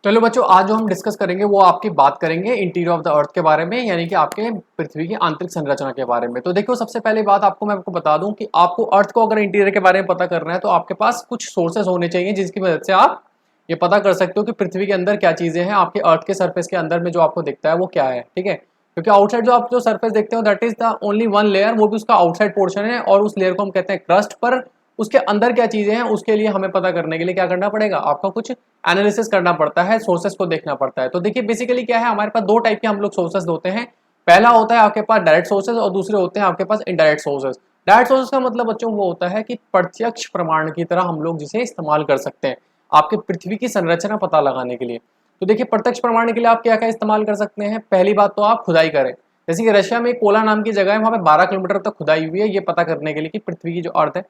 चलो बच्चों, आज जो हम डिस्कस करेंगे वो आपकी बात करेंगे इंटीरियर ऑफ द अर्थ के बारे में, यानी कि आपके पृथ्वी की आंतरिक संरचना के बारे में। तो देखो, सबसे पहली बात मैं आपको बता दूं कि आपको अर्थ को अगर इंटीरियर के बारे में पता करना है तो आपके पास कुछ सोर्सेस होने चाहिए जिसकी मदद से आप ये पता कर सकते हो कि पृथ्वी के अंदर क्या चीजें हैं, आपके अर्थ के सर्फेस के अंदर में जो आपको दिखता है वो क्या है। ठीक है, क्योंकि आउटसाइड जो आप जो सर्फेस देखते हो that is the only one layer, वो भी उसका आउटसाइड पोर्शन है और उस लेयर को हम कहते हैं क्रस्ट। पर उसके अंदर क्या चीजें हैं उसके लिए हमें पता करने के लिए क्या करना पड़ेगा, आपको कुछ एनालिसिस करना पड़ता है, सोर्सेस को देखना पड़ता है। तो देखिए बेसिकली क्या है, हमारे पास दो टाइप के हम लोग सोर्सेस होते हैं। पहला होता है आपके पास डायरेक्ट सोर्सेस और दूसरे होते हैं आपके पास इनडायरेक्ट सोर्सेस। डायरेक्ट सोर्सेस का मतलब बच्चों वो होता है कि प्रत्यक्ष प्रमाण की तरह हम लोग जिसे इस्तेमाल कर सकते हैं आपके पृथ्वी की संरचना पता लगाने के लिए। तो देखिए, प्रत्यक्ष प्रमाण के लिए आप क्या क्या इस्तेमाल कर सकते हैं। पहली बात तो आप खुदाई करें, जैसे कि रशिया में कोला नाम की जगह है, वहां पे 12 किलोमीटर तक खुदाई हुई है, ये पता करने के लिए कि पृथ्वी की जो अर्थ है,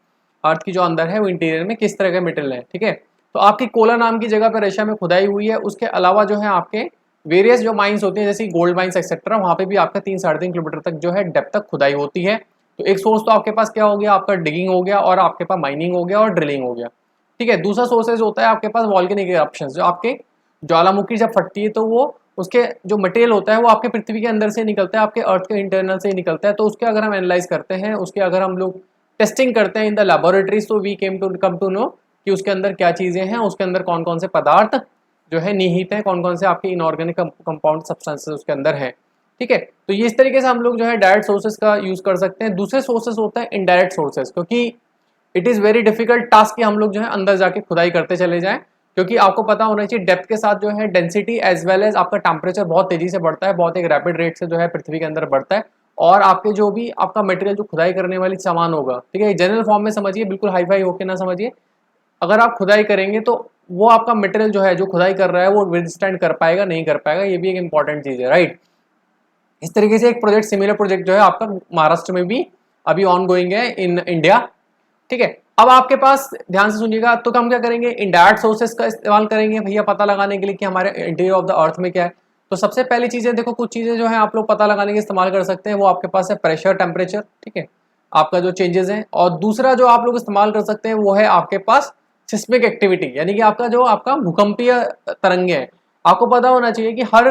अर्थ की जो अंदर है वो इंटीरियर में किस तरह के मेटेरियल है। ठीक है, तो आपकी कोला नाम की जगह पर रशिया में खुदाई हुई है। उसके अलावा जो है आपके वेरियस जो माइंस होती हैं जैसे गोल्ड माइंस एक्सेट्रा, वहां पे भी आपका 3-3.5 किलोमीटर तक जो है डेप्थ तक खुदाई होती है। तो एक सोर्स तो आपके पास क्या हो गया, आपका डिगिंग हो गया और आपके पास माइनिंग हो गया और ड्रिलिंग हो गया। ठीक है, दूसरा सोर्सेज होता है आपके पास वॉल्केनिक इरप्शंस, जो आपके ज्वालामुखी जब फटती है तो वो उसके जो मटेरियल होता है वो आपके पृथ्वी के अंदर से निकलता है, आपके अर्थ के इंटरनल से निकलता है। तो उसके अगर हम एनालाइज करते हैं, उसके अगर हम लोग टेस्टिंग करते हैं इन द लेबोरेटरीज, तो वी कम टू नो कि उसके अंदर क्या चीजें हैं, उसके अंदर कौन कौन से पदार्थ जो है निहित है, कौन कौन से आपके इनऑर्गेनिक कंपाउंड सब्सटेंसेस उसके अंदर है। ठीक है, तो ये इस तरीके से हम लोग जो है डायरेक्ट सोर्सेज का यूज कर सकते हैं। दूसरे सोर्सेज होता है इनडायरेक्ट सोर्सेज, क्योंकि it is very difficult task कि हम लोग जो है अंदर जाके खुदाई करते चले जाएं, क्योंकि आपको पता होना चाहिए डेप्थ के साथ जो है डेंसिटी एज वेल एज आपका टेम्परेचर बहुत तेजी से बढ़ता है, बहुत एक रैपिड रेट से जो है पृथ्वी के अंदर बढ़ता है। और आपके जो भी आपका मटेरियल जो खुदाई करने वाली सामान होगा, ठीक है, जनरल फॉर्म में समझिए, बिल्कुल हाई फाई होके ना समझिए। अगर आप खुदाई करेंगे तो वो आपका मटेरियल जो है जो खुदाई कर रहा है वो विदस्टैंड कर पाएगा नहीं कर पाएगा, ये भी एक इंपॉर्टेंट चीज है, राइट। इस तरीके से एक प्रोजेक्ट, सिमिलर प्रोजेक्ट जो है आपका महाराष्ट्र में भी अभी ऑन गोइंग है इन इंडिया। ठीक है, अब आपके पास ध्यान से सुनिएगा, तो हम क्या करेंगे, इनडायरेक्ट सोर्सेस का इस्तेमाल करेंगे भैया पता लगाने के लिए कि हमारे इंटीरियर ऑफ द अर्थ में क्या है। तो सबसे पहली चीजें देखो, कुछ चीजें जो है आप लोग पता लगाने के इस्तेमाल कर सकते हैं, वो आपके पास है प्रेशर, टेम्परेचर, ठीक है, आपका जो चेंजेस है। और दूसरा जो आप लोग इस्तेमाल कर सकते हैं वो है आपके पास सिस्मिक एक्टिविटी, यानी कि आपका जो आपका भूकंपीय तरंगे हैं। आपको पता होना चाहिए कि हर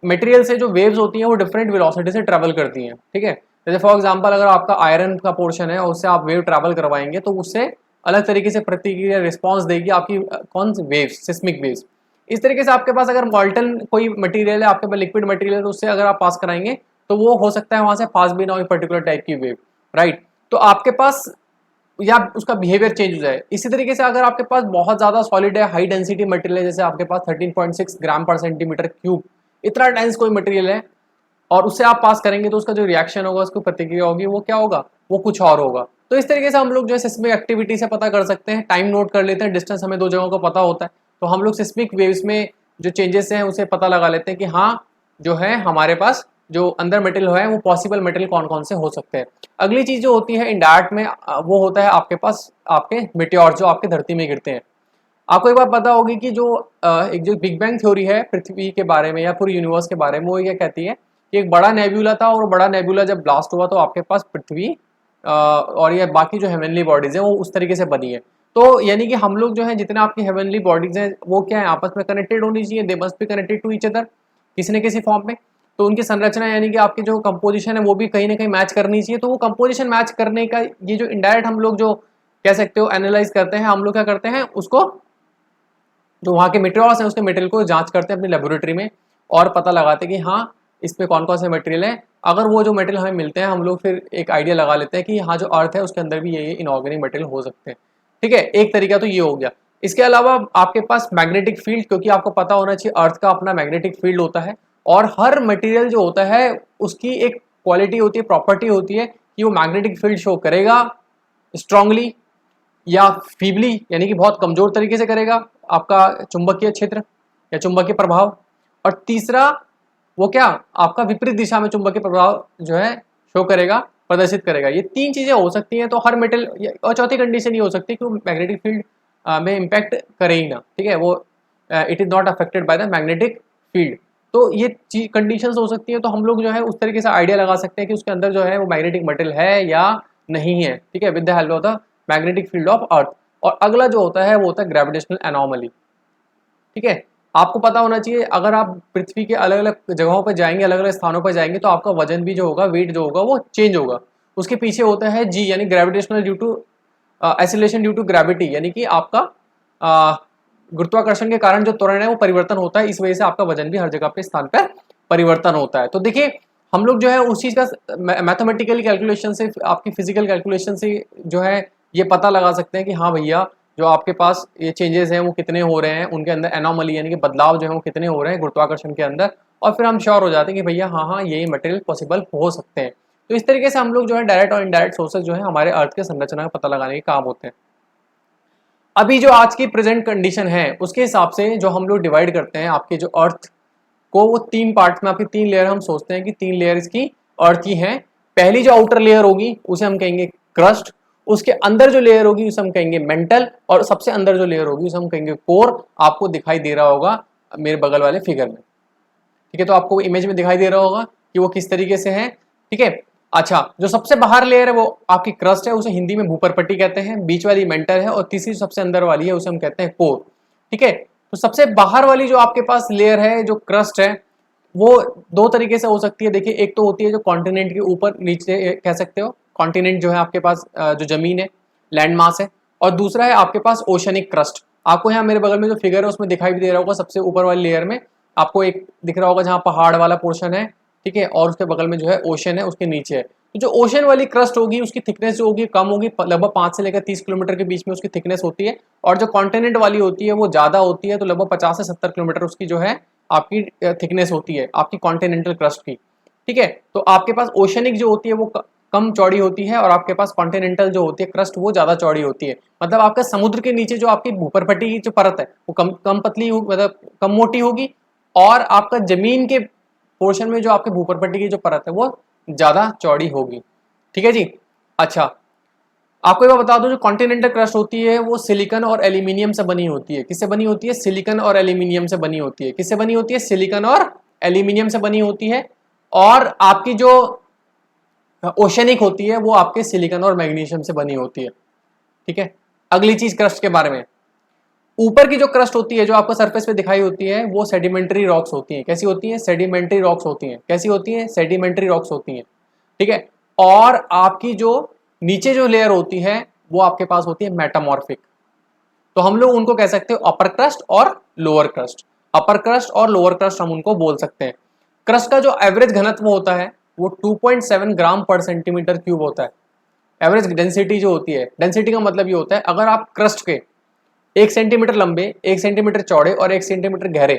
मटेरियल से जो वेव्स होती हैं वो डिफरेंट वेलोसिटी से ट्रेवल करती हैं। ठीक है, जैसे फॉर एग्जांपल अगर आपका आयरन का पोर्शन है और उससे आप वेव ट्रैवल करवाएंगे तो उससे अलग तरीके से प्रतिक्रिया रिस्पांस देगी आपकी कौन सी वेव्स, सिस्मिक वेव्स। इस तरीके से आपके पास अगर मॉल्टन कोई मटेरियल है, आपके पास लिक्विड मटेरियल है, तो उससे अगर आप पास कराएंगे तो वो हो सकता है वहां से पास भी ना हो पर्टिकुलर टाइप की वेव, राइट। तो आपके पास या उसका बिहेवियर चेंज हो जाए। इसी तरीके से अगर आपके पास बहुत ज्यादा सॉलिड है, हाई डेंसिटी मटेरियल है, जैसे आपके पास 13.6 ग्राम पर सेंटीमीटर क्यूब, इतना डेंस कोई मटेरियल है और उससे आप पास करेंगे तो उसका जो रिएक्शन होगा, उसकी प्रतिक्रिया होगी, वो क्या होगा, वो कुछ और होगा। तो इस तरीके से हम लोग जो है सिस्मिक एक्टिविटी से पता कर सकते हैं, टाइम नोट कर लेते हैं, डिस्टेंस हमें दो जगहों को पता होता है, तो हम लोग सिस्मिक वेव्स में जो चेंजेस हैं उसे पता लगा लेते हैं कि हाँ जो है हमारे पास जो अंदर मटेरियल है वो पॉसिबल मटेरियल कौन कौन से हो सकते हैं। अगली चीज जो होती है इंडायरेक्ट में, वो होता है आपके पास आपके मेटेओर जो आपके धरती में गिरते हैं। आपको एक बात पता होगी कि जो एक जो बिग बैंग थ्योरी है पृथ्वी के बारे में या पूरी यूनिवर्स के बारे में, वो क्या कहती है कि एक बड़ा नेब्यूला था और बड़ा नेब्यूला जब ब्लास्ट हुआ तो आपके पास पृथ्वी और ये बाकी जो हेवनली बॉडीज है वो उस तरीके से बनी है। तो यानी कि हम लोग जो है जितने आपकी हेवनली बॉडीज हैं वो क्या है, आपस में कनेक्टेड होनी चाहिए, they must be connected to each other किसी न किसी फॉर्म में। तो उनकी संरचना यानी कि आपकी जो कंपोजिशन है वो भी कहीं ना कहीं मैच करनी चाहिए। तो वो कंपोजिशन मैच करने का ये जो इनडायरेक्ट हम लोग जो कह सकते हो एनालाइज करते हैं, हम लोग क्या करते हैं उसको जो वहाँ के मटेरियल्स हैं उसके मटेरियल को जांच करते हैं अपनी लेबोरेटरी में और पता लगाते हैं कि हाँ इसमें कौन कौन से मटेरियल है। अगर वो जो मटेरियल हमें मिलते हैं हम लोग फिर एक आइडिया लगा लेते हैं कि हाँ जो अर्थ है उसके अंदर भी ये इनऑर्गेनिक मटेरियल हो सकते हैं। ठीक है, एक तरीका तो ये हो गया। इसके अलावा आपके पास मैग्नेटिक फील्ड, क्योंकि आपको पता होना चाहिए अर्थ का अपना मैग्नेटिक फील्ड होता है और हर मटेरियल जो होता है उसकी एक क्वालिटी होती है, प्रॉपर्टी होती है कि वो मैग्नेटिक फील्ड शो करेगा स्ट्रांगली या फीबली, यानी कि बहुत कमजोर तरीके से करेगा आपका चुंबकीय क्षेत्र या चुंबकीय प्रभाव। और तीसरा वो क्या, आपका विपरीत दिशा में चुंबकीय प्रभाव जो है शो करेगा, प्रदर्शित करेगा। ये तीन चीजें हो सकती हैं तो हर मेटल, और चौथी कंडीशन ये हो सकती है कि वो मैग्नेटिक फील्ड में इम्पैक्ट करे ही ना। ठीक है, वो it is not affected by the magnetic field. तो ये कंडीशंस हो सकती है, तो हम लोग जो है उस तरीके से आइडिया लगा सकते हैं कि उसके अंदर जो है वो मैग्नेटिक मटेरियल है या नहीं है। ठीक है, with the help of the magnetic field of earth. और अगला जो होता है वो होता है ग्रेविटेशनल एनोमली। ठीक है, आपको पता होना चाहिए, अगर आप पृथ्वी के अलग अलग जगहों पर जाएंगे, अलग अलग स्थानों पर जाएंगे, तो आपका वजन भी जो होगा, वेट जो होगा वो चेंज होगा। उसके पीछे होता है जी, यानी gravitational due to acceleration due to gravity, यानी कि आपका गुरुत्वाकर्षण के कारण जो त्वरण है वो परिवर्तन होता है, इस वजह से आपका वजन भी हर जगह पे स्थान पर परिवर्तन होता है। तो देखिए हम लोग जो है उस चीज़ का मैथमेटिकल कैलकुलेशन से, आपकी फिजिकल कैलकुलेशन से जो है ये पता लगा सकते हैं कि हाँ भैया जो आपके पास ये चेंजेस हैं वो कितने हो रहे हैं, उनके अंदर एनोमली यानी कि बदलाव जो है वो कितने हो रहे हैं गुरुत्वाकर्षण के अंदर, और फिर हम श्योर हो जाते हैं कि भैया हाँ हाँ ये मटेरियल पॉसिबल हो सकते हैं। तो इस तरीके से हम लोग जो है डायरेक्ट और इनडायरेक्ट सोर्सेज जो है हमारे अर्थ के संरचना का पता लगाने के काम होते हैं। अभी जो आज की प्रेजेंट कंडीशन है उसके हिसाब से जो हम लोग डिवाइड करते हैं आपके जो अर्थ को, वो 3 पार्ट्स में, आपकी 3 लेयर हम सोचते हैं कि 3 लेयर इसकी अर्थ की हैं। पहली जो आउटर लेयर होगी उसे हम कहेंगे क्रस्ट, उसके अंदर जो लेयर होगी उसे हम कहेंगे मेंटल, और सबसे अंदर जो लेयर होगी उसे हम कहेंगे कोर। आपको दिखाई दे रहा होगा मेरे बगल वाले फिगर में, ठीक है। तो आपको इमेज में दिखाई दे रहा होगा कि वो किस तरीके से है, ठीक है। अच्छा, जो सबसे बाहर लेयर है वो आपकी क्रस्ट है, उसे हिंदी में भूपरपट्टी कहते हैं, बीच वाली मेंटल है, और तीसरी सबसे अंदर वाली है उसे हम कहते हैं कोर, ठीक है। तो सबसे बाहर वाली जो आपके पास लेयर है, जो क्रस्ट है, वो 2 तरीके से हो सकती है। देखिए, एक तो होती है जो कॉन्टिनेंट के ऊपर नीचे कह सकते हो, कॉन्टिनेंट जो है आपके पास जो जमीन है, लैंड मास है, और दूसरा है आपके पास ओशनिक क्रस्ट। आपको यहाँ मेरे बगल में जो फिगर है उसमें दिखाई भी दे रहा होगा, सबसे ऊपर वाली लेयर में आपको एक दिख रहा होगा जहाँ पहाड़ वाला पोर्शन है, ठीक है, और उसके बगल में जो है ओशन है, उसके नीचे है। तो जो ओशन वाली क्रस्ट होगी उसकी थिकनेस जो होगी कम होगी, लगभग 5 से लेकर 30 किलोमीटर के बीच में उसकी थिकनेस होती है, और जो कॉन्टिनेंट वाली होती है वो ज़्यादा होती है, तो लगभग 50 से 70 किलोमीटर उसकी जो है आपकी थिकनेस होती है आपकी कॉन्टिनेंटल क्रस्ट की, ठीक है। तो आपके पास ओशनिक जो होती है वो कम चौड़ी होती है, और आपके पास कॉन्टिनेंटल जो होती है क्रस्ट वो ज़्यादा चौड़ी होती है। मतलब आपका समुद्र के नीचे जो आपकी भूपरपट्टी की जो परत है वो कम पतली, मतलब कम मोटी होगी, और आपका जमीन के पोर्शन में जो आपके भूपरपट्टी की जो परत है वो ज़्यादा चौड़ी होगी, ठीक है जी। अच्छा, आपको ये बता दूं, जो कॉन्टिनेंटल क्रस्ट होती है वो सिलिकॉन और एल्यूमिनियम से बनी होती है। किससे बनी होती है? सिलिकॉन और एल्यूमिनियम से बनी होती है। किससे बनी होती है? सिलिकॉन और एल्यूमिनियम से बनी होती है। और आपकी जो ओशनिक होती है वो आपके सिलिकॉन और मैग्नीशियम से बनी होती है, ठीक है। अगली चीज क्रस्ट के बारे में, ऊपर की जो क्रस्ट होती है जो आपको सरफेस पे दिखाई होती है वो सेडिमेंट्री रॉक्स होती हैं। कैसी होती हैं? सेडिमेंट्री रॉक्स होती हैं। कैसी होती हैं? सेडिमेंट्री रॉक्स होती हैं, ठीक है। और आपकी जो नीचे जो लेयर होती है वो आपके पास होती है मेटामॉर्फिक। तो हम लोग उनको कह सकते हो अपर क्रस्ट और लोअर क्रस्ट। अपर क्रस्ट और लोअर क्रस्ट हम उनको बोल सकते हैं। क्रस्ट का जो एवरेज घनत्व होता है वो 2.7 ग्राम पर सेंटीमीटर क्यूब होता है। एवरेज डेंसिटी जो होती है, डेंसिटी का मतलब ये होता है अगर आप क्रस्ट के 1 सेंटीमीटर लंबे, 1 सेंटीमीटर चौड़े और 1 सेंटीमीटर गहरे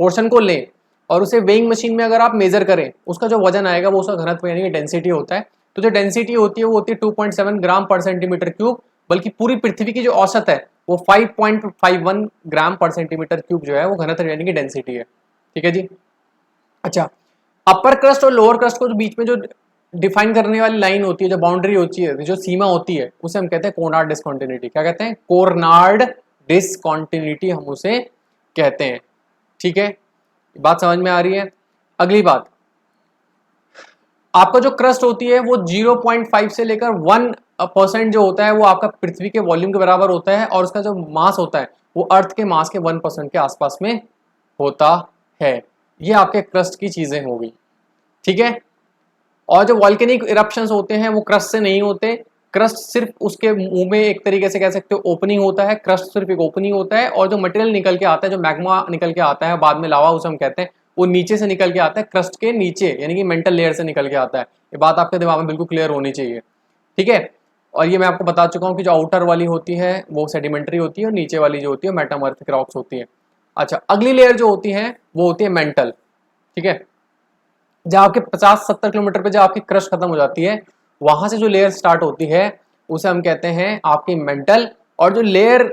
पोर्शन को लें और उसे वेइंग मशीन में अगर आप मेजर करें, उसका जो वजन आएगा वो उसका घनत्व यानी कि डेंसिटी होता है। तो जो डेंसिटी होती है वो होती है 2.7 ग्राम पर सेंटीमीटर क्यूब, बल्कि पूरी पृथ्वी की जो औसत है वो 5.51 ग्राम पर सेंटीमीटर क्यूब जो है वो घनत्व यानी कि डेंसिटी है, ठीक है जी। अच्छा, अपर क्रस्ट और लोअर क्रस्ट को जो बीच में जो डिफाइन करने वाली लाइन होती है, जो बाउंड्री होती है, जो सीमा होती है, उसे हम कहते हैं कोर्नार्ड डिस्कंटिन्यूटी। क्या कहते हैं? कोर्नार्ड डिस्कंटिन्यूटी हम उसे कहते हैं, ठीक है। बात समझ में आ रही है? अगली बात, आपका जो क्रस्ट होती है वो 0.5 से लेकर 1% जो होता है वो आपका पृथ्वी के वॉल्यूम के बराबर होता है, और उसका जो मास होता है वो अर्थ के मास के 1% के आसपास में होता है। ये आपके क्रस्ट की चीजें होगी, ठीक है। और जो वॉल्केनिक इरप्शंस होते हैं वो क्रस्ट से नहीं होते। क्रस्ट सिर्फ उसके मुंह में एक तरीके से कह सकते हो ओपनिंग होता है। क्रस्ट सिर्फ एक ओपनिंग होता है, और जो मटेरियल निकल के आता है, जो मैग्मा निकल के आता है बाद में लावा उसे हम कहते हैं, वो नीचे से निकल के आता है, क्रस्ट के नीचे यानी कि मेंटल लेयर से निकल के आता है। ये बात आपके दिमाग में बिल्कुल क्लियर होनी चाहिए, ठीक है। और ये मैं आपको बता चुका हूँ कि जो आउटर वाली होती है वो सेडिमेंट्री होती है, और नीचे वाली जो होती है मेटामॉर्फिक रॉक्स होती है। अच्छा, अगली लेयर जो होती है वो होती है मेंटल, ठीक है। जब आपके 50-70 किलोमीटर पे जब आपकी क्रस्ट खत्म हो जाती है, वहां से जो लेयर स्टार्ट होती है उसे हम कहते हैं आपकी मेंटल। और जो लेयर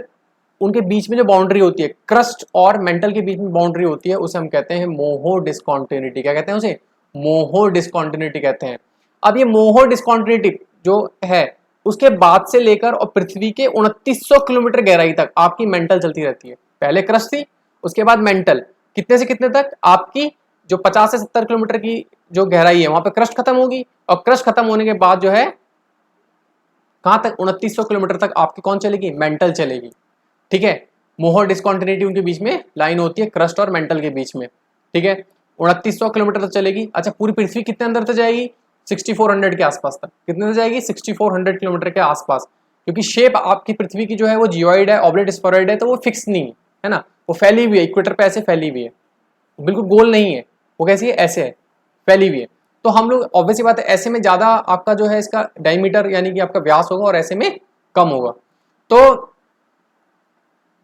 उनके बीच में जो बाउंड्री होती है, क्रस्ट और मेंटल के बीच में बाउंड्री होती है, उसे हम कहते हैं मोहो डिस्कॉन्टिन्यूटी। क्या कहते हैं उसे? मोहो डिस्कॉन्टिन्यूटी कहते हैं। अब ये मोहो डिस्कॉन्टिन्यूटी जो है उसके बाद से लेकर और पृथ्वी के 2900 किलोमीटर गहराई तक आपकी मेंटल चलती रहती है। पहले क्रस्ट थी, उसके बाद मेंटल। कितने से कितने तक? आपकी जो 50 से 70 किलोमीटर की जो गहराई है वहां पे क्रस्ट खत्म होगी, और क्रस्ट खत्म होने के बाद जो है कहां तक? 2900 किलोमीटर तक आपकी कौन चलेगी? मेंटल चलेगी, ठीक है। मोहर डिस्कॉन्टिन्यूटी उनके बीच में लाइन होती है क्रस्ट और मेंटल के बीच में, ठीक है। 2900 किलोमीटर तक चलेगी। अच्छा, पूरी पृथ्वी कितने अंदर तक जाएगी? 6400 के आसपास तक। कितने तक जाएगी? 6400 किलोमीटर के आसपास, क्योंकि शेप आपकी पृथ्वी की जो है वो जियोइड है, ऑब्लेट स्फेरॉइड है, तो वो फिक्स नहीं है ना, वो फैली हुई है, इक्वेटर पे ऐसे फैली हुई है, बिल्कुल गोल नहीं है। वो कैसी है? ऐसे है, फैली हुई है। तो हम लोग ऑब्वियसली बात है, ऐसे में ज्यादा आपका जो है इसका डायमीटर यानी कि आपका व्यास होगा और ऐसे में कम होगा। तो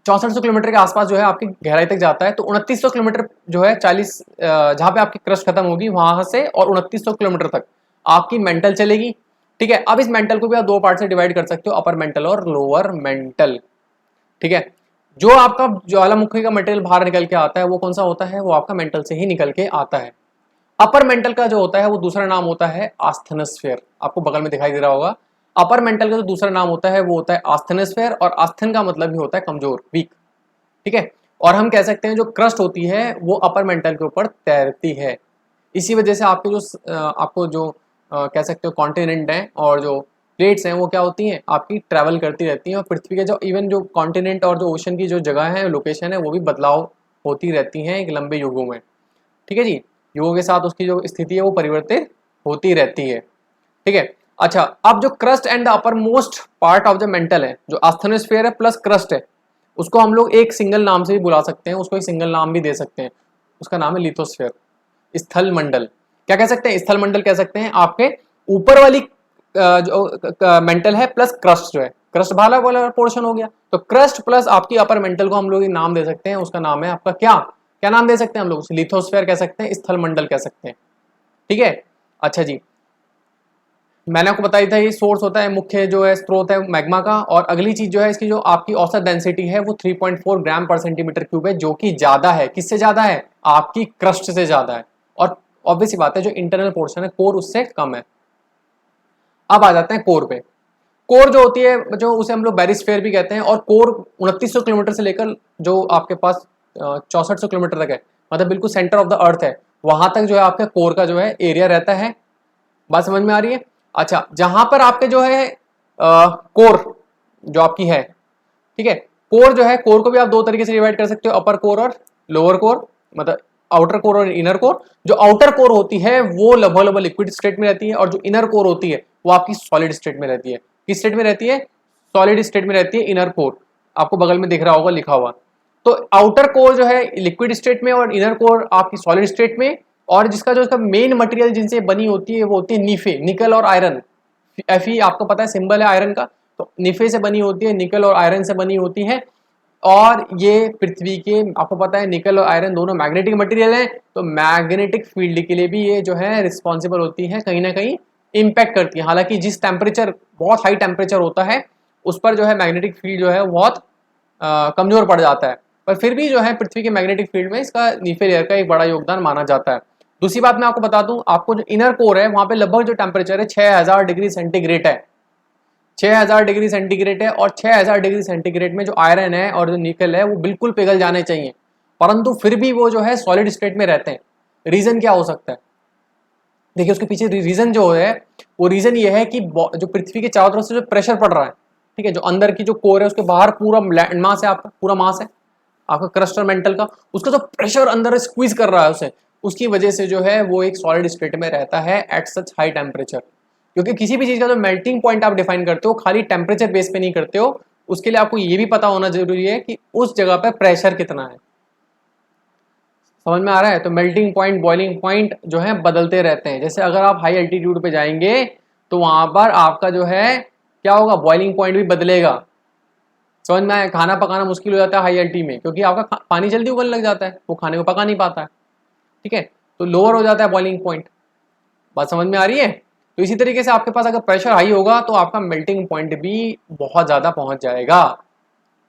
6400 किलोमीटर के आसपास जो है आपकी गहराई तक जाता है। तो 2900 किलोमीटर जो है 40 जहां पे आपकी क्रस्ट खत्म होगी वहां से और 2900 किलोमीटर तक आपकी मेंटल चलेगी, ठीक है। अब इस मेंटल को भी आप दो पार्ट से डिवाइड कर सकते हो, अपर मेंटल और लोअर मेंटल, ठीक है। जो आपका ज्वालामुखी का मटेरियल बाहर निकल के आता है वो कौन सा होता है? वो आपका मेंटल से ही निकल के आता है। अपर मेंटल का जो होता है वो दूसरा नाम होता है आस्थेनोस्फेयर, आपको बगल में दिखाई दे रहा होगा। अपर मेंटल का जो दूसरा नाम होता है वो होता है आस्थेनोस्फेयर, और आस्थेन का मतलब ही होता है कमजोर, वीक, ठीक है। और हम कह सकते हैं जो क्रस्ट होती है वो अपर मेंटल के ऊपर तैरती है। इसी वजह से आपके जो आपको जो कह सकते हो कॉन्टिनेंट हैं और जो प्लेट्स हैं वो क्या होती हैं? आपकी ट्रैवल करती रहती हैं, और पृथ्वी के जो इवन जो कॉन्टिनेंट और जो ओशन की जो जगह है, लोकेशन है, वो भी बदलाव होती रहती हैं एक लंबे युगों में, ठीक है जी। युगों के साथ उसकी जो स्थिति है वो परिवर्तित होती रहती है, ठीक है। अच्छा, अब जो crust and the upper most part of the mental है, जो आस्थेनोस्फेयर है प्लस क्रस्ट है, उसको हम लोग एक सिंगल नाम से भी बुला सकते हैं, उसको एक सिंगल नाम भी दे सकते हैं, उसका नाम है लिथोस्फेयर, स्थल मंडल। क्या कह सकते हैं? स्थल मंडल कह सकते हैं। आपके ऊपर वाली जो मेंटल है प्लस क्रस्ट जो है, क्रस्ट भाला वाला पोर्शन हो गया, तो क्रस्ट प्लस आपकी अपर मेंटल को हम लोग नाम दे सकते हैं, उसका नाम है आपका क्या क्या नाम दे सकते हैं हम लोग? लिथोस्फेयर कह सकते हैं, स्थल मंडल कह सकते हैं, ठीक है। अच्छा जी, मैंने आपको बताया था ये सोर्स होता है, मुख्य जो है स्रोत है मैग्मा का। और अगली चीज जो है इसकी जो आपकी औसत डेंसिटी है वो 3.4 ग्राम पर सेंटीमीटर क्यूब है, जो कि ज्यादा है। किससे ज्यादा है? आपकी क्रस्ट से ज्यादा है। और ऑब्वियस बात है जो इंटरनल पोर्शन है कोर उससे कम है। अब आ जाते हैं कोर पे। कोर जो होती है जो उसे हम लोग बैरिस्फेयर भी कहते हैं, और कोर 2900 किलोमीटर से लेकर जो आपके पास 6400 किलोमीटर तक है, मतलब बिल्कुल सेंटर ऑफ द अर्थ है, वहां तक जो है आपका कोर का जो है एरिया रहता है। बात समझ में आ रही है? अच्छा, जहां पर आपके जो है कोर जो आपकी है, ठीक है, कोर जो है, कोर को भी आप दो तरीके से डिवाइड कर सकते हो, अपर कोर और लोअर कोर, मतलब आउटर कोर और इनर कोर। जो आउटर कोर होती है वो लगभग लिक्विड स्टेट में रहती है, और जो इनर कोर होती है वो आपकी सॉलिड स्टेट में रहती है। किस स्टेट में रहती है? सॉलिड स्टेट में रहती है इनर कोर, आपको बगल में दिख रहा होगा लिखा हुआ। तो आउटर कोर जो है लिक्विड स्टेट में और इनर कोर आपकी सॉलिड स्टेट में। और जिसका जो इसका मेन मटेरियल जिनसे बनी होती है वो होती है निफे, निकल और आयरन। Fe आपको पता है सिंबल है आयरन का, तो निफे से बनी होती है, निकल और आयरन से बनी होती है। और ये पृथ्वी के, आपको पता है निकल और आयरन दोनों मैग्नेटिक मटेरियल हैं, तो मैग्नेटिक फील्ड के लिए भी ये जो है रिस्पॉन्सिबल होती है, कहीं ना कहीं इम्पैक्ट करती है। हालांकि जिस टेम्परेचर, बहुत हाई टेम्परेचर होता है उस पर जो है मैग्नेटिक फील्ड जो है बहुत कमजोर पड़ जाता है, पर फिर भी जो है पृथ्वी के मैग्नेटिक फील्ड में इसका नीफे लेयर का एक बड़ा योगदान माना जाता है। दूसरी बात मैं आपको बता दूं, आपको जो इनर कोर है वहां पे लगभग जो टेम्परेचर है 6000 डिग्री सेंटीग्रेड है, 6000 डिग्री सेंटीग्रेड है। और 6000 डिग्री सेंटीग्रेड में जो आयरन है और जो निकल है वो बिल्कुल पिघल जाने चाहिए, परंतु फिर भी वो जो है सॉलिड स्टेट में रहते हैं। रीजन क्या हो सकता है? देखिए उसके पीछे रीजन जो है वो रीजन ये है कि जो पृथ्वी के चारों तरफ से जो प्रेशर पड़ रहा है, ठीक है, जो अंदर की जो कोर है उसके बाहर पूरा लैंड मास है, आपका पूरा मास है आपका क्रस्ट और मेंटल का, उसका जो प्रेशर अंदर स्क्वीज कर रहा है उसे, उसकी वजह से जो है वो एक सॉलिड स्टेट में रहता है एट सच हाई टेम्परेचर। क्योंकि किसी भी चीज का जो मेल्टिंग पॉइंट आप डिफाइन करते हो खाली टेम्परेचर बेस पे नहीं करते हो, उसके लिए आपको ये भी पता होना जरूरी है कि उस जगह पर प्रेशर कितना है। समझ में आ रहा है? तो मेल्टिंग पॉइंट, बॉइलिंग पॉइंट जो है बदलते रहते हैं। जैसे अगर आप हाई एल्टीट्यूड पे जाएंगे तो वहां पर आपका जो है क्या होगा, बॉइलिंग पॉइंट भी बदलेगा। समझ में आया? खाना पकाना मुश्किल हो जाता है हाई एल्टी में, क्योंकि आपका पानी जल्दी उबलने लग जाता है, वो खाने को पका नहीं पाता है, ठीक है। तो लोअर हो जाता है बॉइलिंग पॉइंट। बात समझ में आ रही है? तो इसी तरीके से आपके पास अगर प्रेशर हाई होगा तो आपका मेल्टिंग पॉइंट भी बहुत ज्यादा पहुंच जाएगा,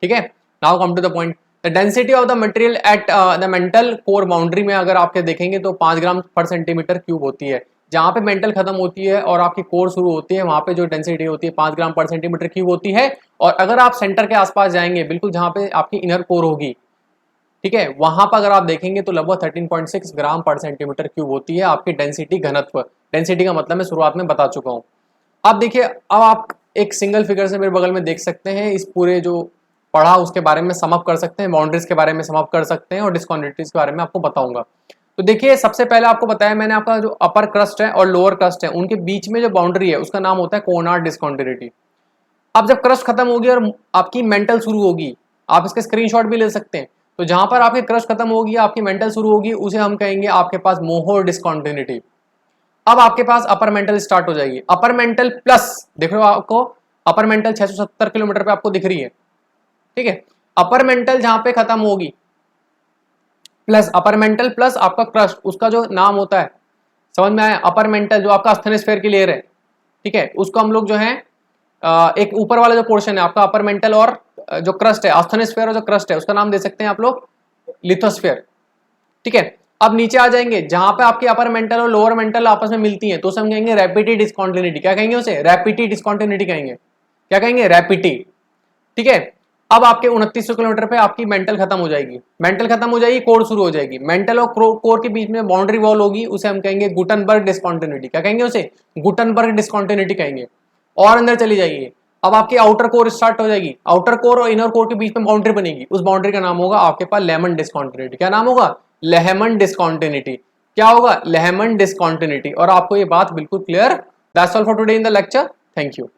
ठीक है। Now come to the point, the density of the material at the mantle core boundary में अगर आपके देखेंगे तो 5 ग्राम पर सेंटीमीटर क्यूब होती है। जहां पे मेंटल खत्म होती है और आपकी कोर शुरू होती है वहां पे जो डेंसिटी होती है 5 ग्राम पर सेंटीमीटर क्यूब होती है। और अगर आप सेंटर के आसपास जाएंगे, बिल्कुल जहां पे आपकी इनर कोर होगी, ठीक है, वहां पर अगर आप देखेंगे तो लगभग 13.6 ग्राम पर सेंटीमीटर क्यूब होती है आपकी डेंसिटी घनत्व। डेंसिटी का मतलब मैं शुरुआत में बता चुका हूं। अब देखिए, अब आप एक सिंगल फिगर से मेरे बगल में देख सकते हैं इस पूरे जो पढ़ा उसके बारे में समअप कर सकते हैं, बाउंड्रीज के बारे में समअप कर सकते हैं और डिस्कंटिन्यूटीज के बारे में आपको बताऊंगा। तो देखिए सबसे पहले आपको बताया मैंने, आपका जो अपर क्रस्ट है और लोअर क्रस्ट है उनके बीच में जो बाउंड्री है उसका नाम होता है कोनार्ड डिस्कंटिन्यूटी। अब जब क्रस्ट खत्म होगी और आपकी मेंटल शुरू होगी, आप इसके स्क्रीनशॉट भी ले सकते हैं। तो जहां पर आपकी क्रस्ट खत्म होगी, आपकी मेंटल शुरू होगी, उसे हम कहेंगे आपके पास मोहर डिस्कंटिन्यूटी। अब आपके पास अपर मेंटल स्टार्ट हो जाएगी, अपर मेंटल प्लस, देख रहे हो आपको अपर मेंटल 670 किलोमीटर पे आपको दिख रही है, ठीक है। अपर मेंटल जहां पे खत्म होगी प्लस अपर मेंटल प्लस आपका क्रस्ट, उसका जो नाम होता है, समझ में आया? अपर मेंटल जो आपका अस्थेनोस्फेयर की लेयर है, ठीक है, उसको हम लोग जो है एक ऊपर वाला जो पोर्शन है आपका अपर मेंटल और जो क्रस्ट है, अस्थेनोस्फेयर और जो क्रस्ट है उसका नाम दे सकते हैं आप लोग लिथोस्फेयर, ठीक है। अब नीचे आ जाएंगे जहां पे आपकी अपर मेंटल और लोअर मेंटल आपस में मिलती हैं तो उसे हम कहेंगे रैपिडी डिस्कंटिन्यूटी। क्या कहेंगे उसे? रैपिडी डिस्कंटिन्यूटी कहेंगे। क्या कहेंगे? रैपिडी, ठीक है। अब आपके 2900 किलोमीटर पे आपकी मेंटल खत्म हो जाएगी, मेंटल खत्म हो जाएगी, कोर शुरू हो जाएगी। मेंटल और कोर के बीच में बाउंड्री वॉल होगी, उसे हम कहेंगे गुटनबर्ग डिस्कंटिन्यूटी। क्या कहेंगे उसे? गुटनबर्ग डिस्कंटिन्यूटी कहेंगे। और अंदर चली जाइए, अब आपकी आउटर कोर स्टार्ट हो जाएगी, आउटर कोर और इनर कोर के बीच में बाउंड्री बनेगी, उस बाउंड्री का नाम होगा आपके पास लेमन डिस्कंटिन्यूटी। क्या नाम होगा? Lehmann discontinuity. क्या होगा? Lehmann discontinuity. और आपको ये बात बिल्कुल clear. That's all for today in the lecture. Thank you.